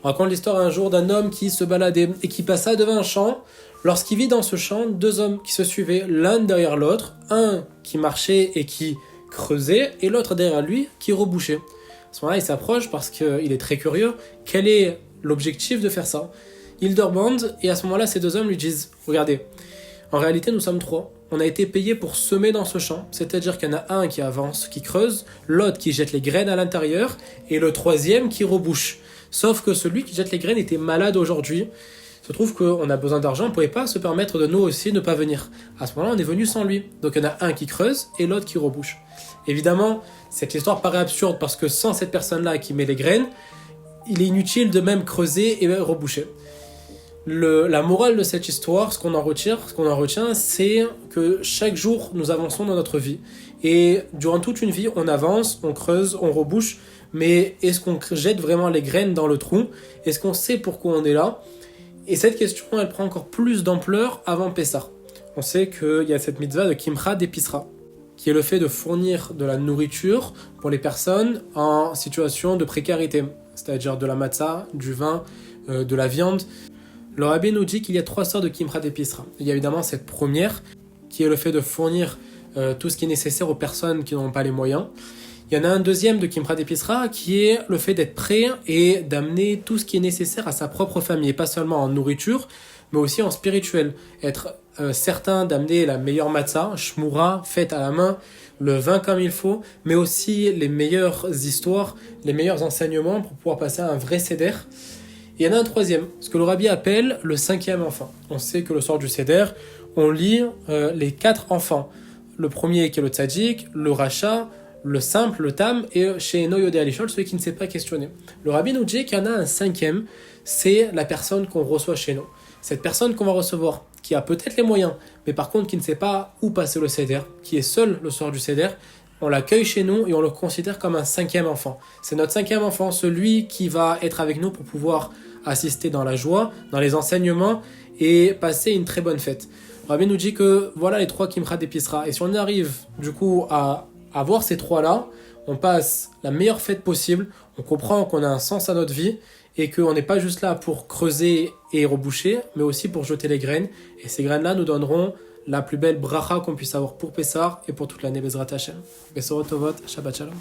On raconte l'histoire un jour d'un homme qui se baladait et qui passa devant un champ. Lorsqu'il vit dans ce champ deux hommes qui se suivaient l'un derrière l'autre, un qui marchait et qui creusait et l'autre derrière lui qui rebouchait. À ce moment-là, il s'approche parce qu'il est très curieux. Quel est l'objectif de faire ça? Il demande et à ce moment-là, ces deux hommes lui disent « Regardez, en réalité, nous sommes trois. On a été payés pour semer dans ce champ, c'est-à-dire qu'il y en a un qui avance, qui creuse, l'autre qui jette les graines à l'intérieur et le troisième qui rebouche. Sauf que celui qui jette les graines était malade aujourd'hui. Il se trouve qu'on a besoin d'argent, on ne pouvait pas se permettre de nous aussi ne pas venir. À ce moment-là, on est venu sans lui. Donc il y en a un qui creuse et l'autre qui rebouche. Évidemment, cette histoire paraît absurde parce que sans cette personne-là qui met les graines, il est inutile de même creuser et reboucher. La morale de cette histoire, ce qu'on en retient, c'est que chaque jour, nous avançons dans notre vie. Et durant toute une vie, on avance, on creuse, on rebouche. Mais est-ce qu'on jette vraiment les graines dans le trou? Est-ce qu'on sait pourquoi on est là? Et cette question, elle prend encore plus d'ampleur avant Pessah. On sait qu'il y a cette mitzvah de Kimcha d'Episra, qui est le fait de fournir de la nourriture pour les personnes en situation de précarité, c'est-à-dire de la matzah, du vin, de la viande. Le rabbi nous dit qu'il y a trois sortes de Kimcha d'Episra. Il y a évidemment cette première, qui est le fait de fournir tout ce qui est nécessaire aux personnes qui n'ont pas les moyens. Il y en a un deuxième de Kimcha d'Episra qui est le fait d'être prêt et d'amener tout ce qui est nécessaire à sa propre famille, et pas seulement en nourriture, mais aussi en spirituel. Être certain d'amener la meilleure matzah, shmura, faite à la main, le vin comme il faut, mais aussi les meilleures histoires, les meilleurs enseignements pour pouvoir passer à un vrai seder. Et il y en a un troisième, ce que le rabbi appelle le cinquième enfant. On sait que le soir du seder, on lit les 4 enfants. Le premier qui est le tzaddik, le racha, le simple, le tam, et chez Eno Yodé Alishol, celui qui ne sait pas questionner. Le rabbi nous dit qu'il y en a un cinquième, c'est la personne qu'on reçoit chez nous. Cette personne qu'on va recevoir, qui a peut-être les moyens, mais par contre qui ne sait pas où passer le seder, qui est seul le soir du seder, on l'accueille chez nous et on le considère comme un cinquième enfant. C'est notre cinquième enfant, celui qui va être avec nous pour pouvoir assister dans la joie, dans les enseignements et passer une très bonne fête. Le rabbi nous dit que voilà les 3 Kimcha d'Episra. Et si on arrive du coup à avoir ces 3-là, on passe la meilleure fête possible, on comprend qu'on a un sens à notre vie et qu'on n'est pas juste là pour creuser et reboucher, mais aussi pour jeter les graines. Et ces graines-là nous donneront la plus belle bracha qu'on puisse avoir pour Pessah et pour toute l'année Bezrat Hashem. Besorot Tovot, Shabbat Shalom.